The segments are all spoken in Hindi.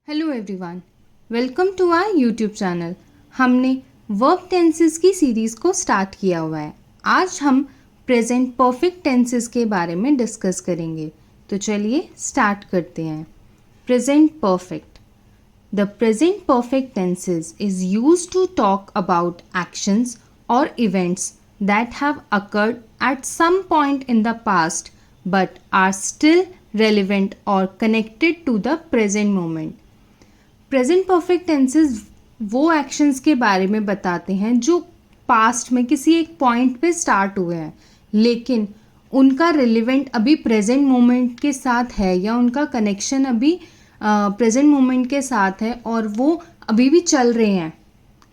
Hello everyone, welcome to our YouTube channel. हमने वर्ब टेंसेस की सीरीज़ को स्टार्ट किया हुआ है। आज हम प्रेजेंट परफेक्ट टेंसेस के बारे में डिस्कस करेंगे। तो चलिए स्टार्ट करते हैं। Present perfect. The present perfect tenses is used to talk about actions और events that have occurred at some point in the past but are still relevant or connected to the present moment. Present perfect tenses वो एक्शंस के बारे में बताते हैं जो पास्ट में किसी एक पॉइंट पे स्टार्ट हुए हैं, लेकिन उनका रिलेवेंट अभी प्रेजेंट मोमेंट के साथ है या उनका कनेक्शन अभी प्रेजेंट मोमेंट के साथ है और वो अभी भी चल रहे हैं।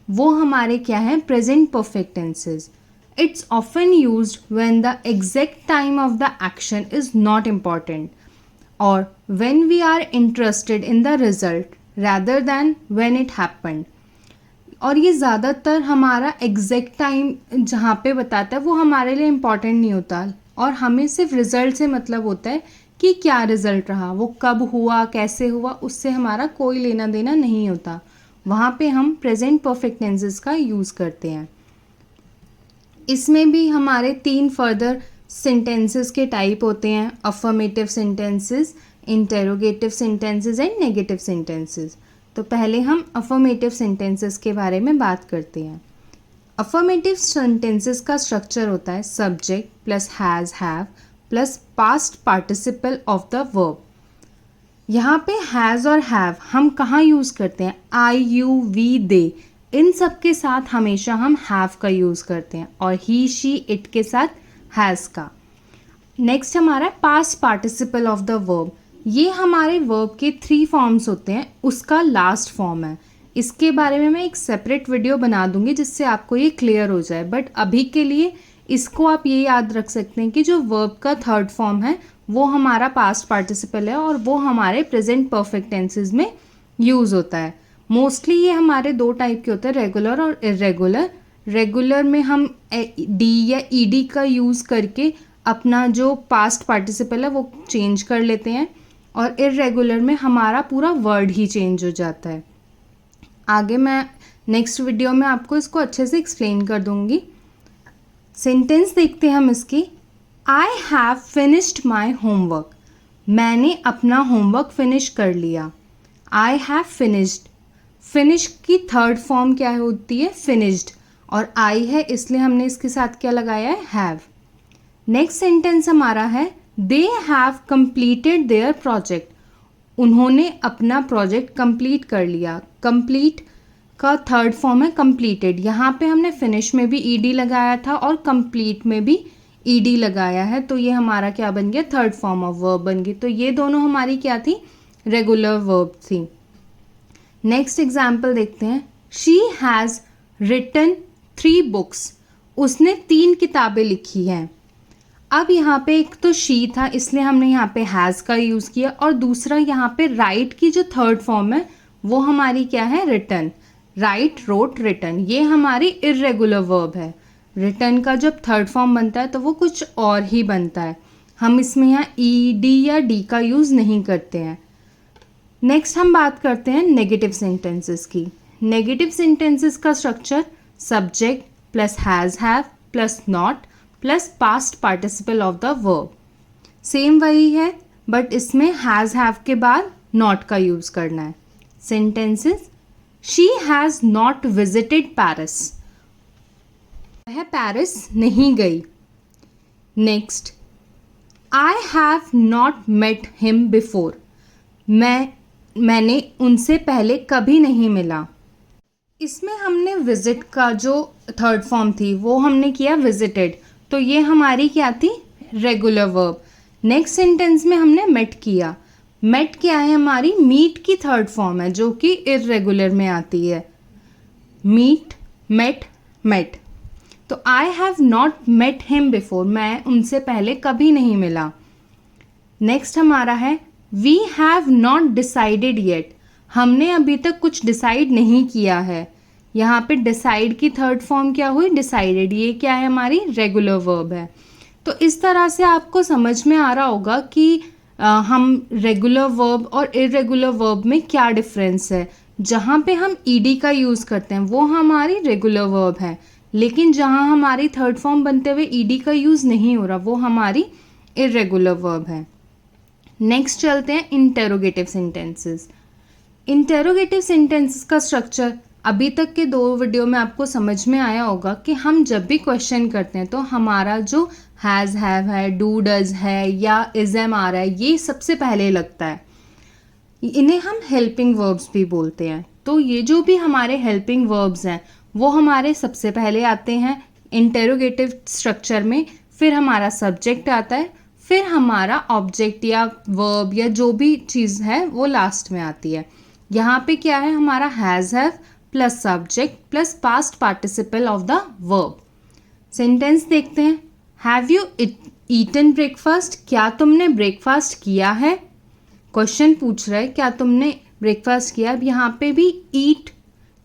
वो हमारे क्या हैं? Present perfect tenses. It's often used when the exact time of the action is not important और when we are interested in the result rather than when it happened। और ये ज़्यादातर हमारा एग्जैक्ट टाइम जहाँ पे बताता है वो हमारे लिए इम्पॉर्टेंट नहीं होता और हमें सिर्फ रिज़ल्ट से मतलब होता है कि क्या रिज़ल्ट रहा, वो कब हुआ, कैसे हुआ, उससे हमारा कोई लेना देना नहीं होता। वहाँ पे हम प्रेजेंट परफेक्ट टेंसेस का यूज़ करते हैं। इसमें भी हमारे 3 फर्दर सेंटेंसेस के टाइप होते हैं: affirmative sentences, interrogative sentences and negative sentences. तो पहले हम अफर्मेटिव सेंटेंसेस के बारे में बात करते हैं। अफर्मेटिव सेंटेंसेस का स्ट्रक्चर होता है subject plus has have plus past participle of the verb. यहाँ पे हैज़ और हैव हम कहाँ यूज़ करते हैं? आई, यू, वी, दे, इन सब के साथ हमेशा हम हैव का यूज़ करते हैं और ही, शी, इट के साथ हैज़ का। नेक्स्ट हमारा past participle of the verb. ये हमारे वर्ब के 3 फॉर्म्स होते हैं, उसका लास्ट फॉर्म है। इसके बारे में मैं एक सेपरेट वीडियो बना दूंगी जिससे आपको ये क्लियर हो जाए, बट अभी के लिए इसको आप ये याद रख सकते हैं कि जो वर्ब का 3rd फॉर्म है वो हमारा पास्ट पार्टिसिपल है और वो हमारे प्रेजेंट परफेक्ट टेंसेस में यूज़ होता है। मोस्टली ये हमारे 2 टाइप के होते हैं, रेगुलर और इरेगुलर। रेगुलर में हम डी या ईडी का यूज़ करके अपना जो पास्ट पार्टिसिपल है वो चेंज कर लेते हैं और इरेगुलर में हमारा पूरा वर्ड ही चेंज हो जाता है। आगे मैं नेक्स्ट वीडियो में आपको इसको अच्छे से एक्सप्लेन कर दूंगी। सेंटेंस देखते हैं हम इसकी। I have finished my homework. मैंने अपना होमवर्क फिनिश कर लिया। I have finished. फिनिश की 3rd फॉर्म क्या होती है? फिनिश्ड। और आई है इसलिए हमने इसके साथ क्या लगाया है? हैव। नेक्स्ट सेंटेंस हमारा है they have completed there project. उन्होंने अपना प्रोजेक्ट कंप्लीट कर लिया। कंप्लीट का 3rd फॉर्म है कंप्लीटेड। यहाँ पे हमने फिनिश में भी ईडी लगाया था और कंप्लीट में भी ईडी लगाया है, तो ये हमारा क्या बन गया? 3rd फॉर्म ऑफ वर्ब बन गई। तो ये दोनों हमारी क्या थी? रेगुलर वर्ब थी। नेक्स्ट एग्जाम्पल देखते हैं। She has written 3 books. उसने 3 किताबें लिखी हैं। अब यहाँ पे एक तो शी था इसलिए हमने यहाँ पे हैज़ का यूज़ किया और दूसरा यहाँ पे राइट की जो 3rd फॉर्म है वो हमारी क्या है? रिटन। राइट, रोट, रिटन, ये हमारी इरेगुलर वर्ब है। रिटन का जब 3rd फॉर्म बनता है तो वो कुछ और ही बनता है, हम इसमें यहाँ ई, डी या डी का यूज़ नहीं करते हैं। नेक्स्ट हम बात करते हैं नेगेटिव सेंटेंसेस की। नेगेटिव सेंटेंसेस का structure subject plus has have plus not plus past participle of the verb. Same वही है बट इसमें हैज़ हैव के बाद नॉट का यूज़ करना है। Sentences she has not visited Paris. वह पेरिस नहीं गई। Next I have not met him before. मैंने उनसे पहले कभी नहीं मिला। इसमें हमने विजिट का जो 3rd फॉर्म थी वो हमने किया विजिटेड, तो ये हमारी क्या थी? Regular verb. नेक्स्ट सेंटेंस में हमने मेट किया। मेट क्या है? हमारी मीट की 3rd फॉर्म है जो कि इरेगुलर में आती है। Meet, met, met. तो I have not met him before. मैं उनसे पहले कभी नहीं मिला। नेक्स्ट हमारा है we have not decided yet. हमने अभी तक कुछ डिसाइड नहीं किया है। यहाँ पे डिसाइड की 3rd फॉर्म क्या हुई? डिसाइडेड। ये क्या है? हमारी रेगुलर वर्ब है। तो इस तरह से आपको समझ में आ रहा होगा कि हम रेगुलर वर्ब और इरेगुलर वर्ब में क्या डिफरेंस है। जहाँ पे हम ईडी का यूज़ करते हैं वो हमारी रेगुलर वर्ब है, लेकिन जहाँ हमारी थर्ड फॉर्म बनते हुए ईडी का यूज़ नहीं हो रहा वो हमारी इरेगुलर वर्ब है। नेक्स्ट चलते हैं इंटेरोगेटिव सेंटेंसेस। इंटेरोगेटिव सेंटेंसेस का स्ट्रक्चर अभी तक के 2 वीडियो में आपको समझ में आया होगा कि हम जब भी क्वेश्चन करते हैं तो हमारा जो हैज़ हैव है, डू डज है या इज एम आ रहा है, ये सबसे पहले लगता है। इन्हें हम हेल्पिंग वर्ब्स भी बोलते हैं। तो ये जो भी हमारे हेल्पिंग वर्ब्स हैं वो हमारे सबसे पहले आते हैं इंटेरोगेटिव स्ट्रक्चर में, फिर हमारा सब्जेक्ट आता है, फिर हमारा ऑब्जेक्ट या वर्ब या जो भी चीज़ है वो लास्ट में आती है। यहाँ पे क्या है, हमारा has have plus subject plus past participle of the verb. Sentence देखते हैं। हैव यू ईटन ब्रेकफास्ट, क्या तुमने ब्रेकफास्ट किया है। क्वेश्चन पूछ रहा है क्या तुमने ब्रेकफास्ट किया। अब यहाँ पे भी ईट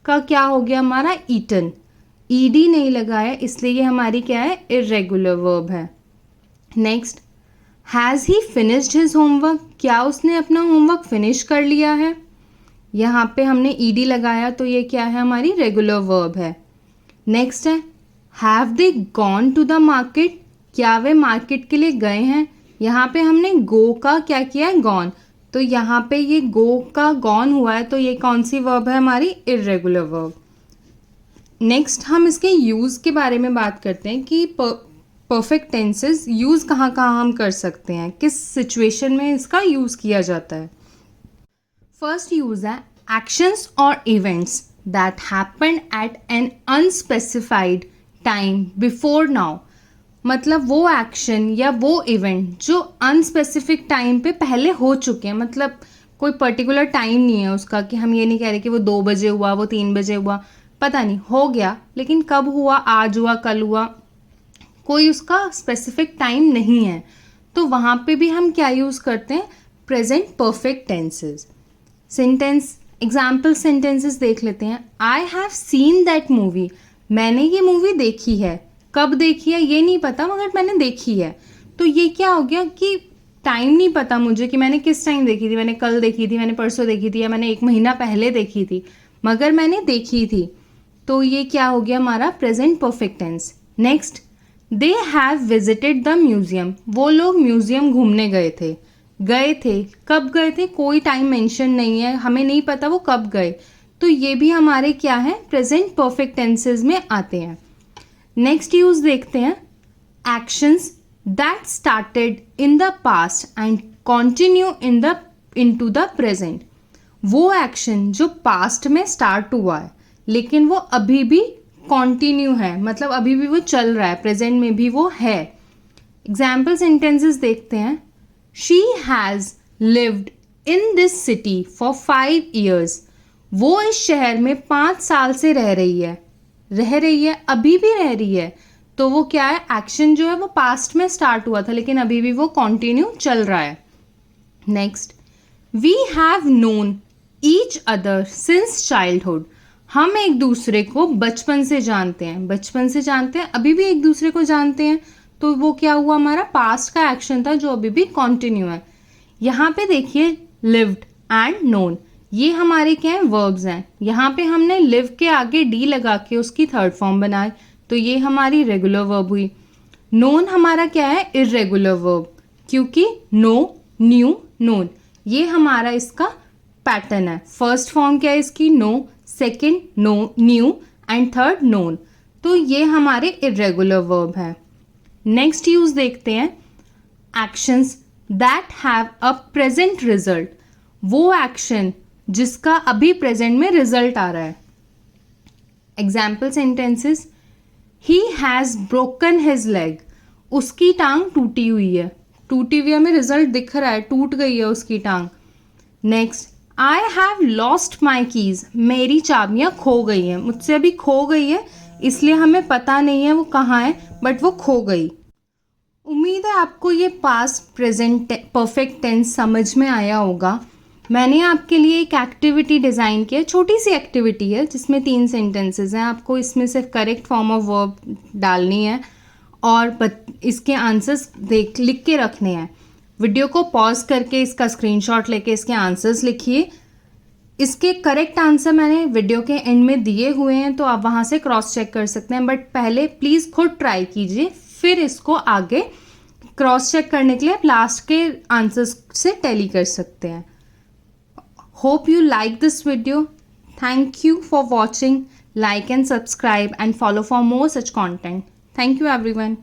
का क्या हो गया, हमारा ईटन, ईडी नहीं लगाया इसलिए ये हमारी क्या है, इरेगुलर वर्ब है। Next, has he finished his homework, क्या उसने अपना होमवर्क फिनिश कर लिया है। यहाँ पे हमने ईडी लगाया तो ये क्या है, हमारी रेगुलर वर्ब है। नेक्स्ट है, have they gone to the market, क्या वे मार्केट के लिए गए हैं। यहाँ पे हमने गो का क्या किया है, गॉन, तो यहाँ पे ये गो का गॉन हुआ है तो ये कौन सी वर्ब है, हमारी इरेगुलर वर्ब। नेक्स्ट हम इसके यूज़ के बारे में बात करते हैं कि परफेक्ट टेंसेस यूज़ कहाँ कहाँ हम कर सकते हैं, किस सिचुएशन में इसका यूज़ किया जाता है। फर्स्ट यूज़ है एक्शंस और events that happen at an unspecified time before now. मतलब वो एक्शन या वो इवेंट जो अनस्पेसिफिक टाइम पे पहले हो चुके हैं, मतलब कोई पर्टिकुलर टाइम नहीं है उसका कि हम ये नहीं कह रहे कि वो 2 बजे हुआ, वो 3 बजे हुआ, पता नहीं हो गया, लेकिन कब हुआ, आज हुआ, कल हुआ, कोई उसका स्पेसिफिक टाइम नहीं है। तो वहाँ पे भी हम क्या यूज़ करते हैं, present perfect tenses. Sentence example sentences देख लेते हैं। I have seen that movie, मैंने ये मूवी देखी है। कब देखी है ये नहीं पता मगर मैंने देखी है। तो ये क्या हो गया कि टाइम नहीं पता मुझे कि मैंने किस टाइम देखी थी, मैंने कल देखी थी, मैंने परसों देखी थी या मैंने 1 महीना पहले देखी थी, मगर मैंने देखी थी। तो ये क्या हो गया, हमारा present perfect tense. Next, they have visited the museum, वो लोग म्यूजियम घूमने गए थे। गए थे, कब गए थे, कोई टाइम मेंशन नहीं है, हमें नहीं पता वो कब गए। तो ये भी हमारे क्या है, प्रेजेंट परफेक्ट टेंसेस में आते हैं। नेक्स्ट यूज देखते हैं, actions that started in the past and continue into the present. वो एक्शन जो पास्ट में स्टार्ट हुआ है लेकिन वो अभी भी कंटिन्यू है, मतलब अभी भी वो चल रहा है, प्रेजेंट में भी वो है। एग्जाम्पल सेंटेंसेस देखते हैं। She has lived in this city for 5 years, वो इस शहर में 5 साल से रह रही है, अभी भी रह रही है। तो वो क्या है, एक्शन जो है वो पास्ट में स्टार्ट हुआ था लेकिन अभी भी वो कंटिन्यू चल रहा है। Next, we have known each other since childhood, हम एक दूसरे को बचपन से जानते हैं, अभी भी एक दूसरे को जानते हैं। तो वो क्या हुआ, हमारा पास्ट का एक्शन था जो अभी भी कंटिन्यू है। यहाँ पे देखिए लिव्ड एंड नोन, ये हमारे क्या है, वर्ब्स हैं। यहाँ पे हमने लिव के आगे डी लगा के उसकी थर्ड फॉर्म बनाई तो ये हमारी रेगुलर वर्ब हुई। नोन हमारा क्या है, इरेगुलर वर्ब, क्योंकि नो, न्यू, नोन, ये हमारा इसका पैटर्न है। फर्स्ट फॉर्म क्या है इसकी, know, second know, knew and third known. तो ये हमारे इरेगुलर वर्ब है। नेक्स्ट यूज देखते हैं, actions that have a present result, वो एक्शन जिसका अभी प्रेजेंट में रिजल्ट आ रहा है। Example sentences, he has broken his leg, उसकी टांग टूटी हुई है, हमें रिजल्ट दिख रहा है, टूट गई है उसकी टांग। Next, I have lost my keys, मेरी चाबियाँ खो गई हैं, मुझसे अभी खो गई है इसलिए हमें पता नहीं है वो कहाँ है, बट वो खो गई। उम्मीद है आपको ये पास्ट प्रेजेंट परफेक्ट टेंस समझ में आया होगा। मैंने आपके लिए एक एक्टिविटी डिज़ाइन किया, छोटी सी एक्टिविटी है जिसमें 3 सेंटेंसेस हैं। आपको इसमें सिर्फ करेक्ट फॉर्म ऑफ वर्ब डालनी है और इसके आंसर्स लिख के रखने हैं। वीडियो को पॉज करके इसका स्क्रीनशॉट लेके इसके आंसर्स लिखिए। इसके करेक्ट आंसर मैंने वीडियो के एंड में दिए हुए हैं, तो आप वहाँ से क्रॉस चेक कर सकते हैं, बट पहले प्लीज़ खुद ट्राई कीजिए, फिर इसको आगे क्रॉस चेक करने के लिए आप लास्ट के आंसर्स से टैली कर सकते हैं। Hope you like this video. Thank you for watching. Like and subscribe and follow for more such content. Thank you everyone.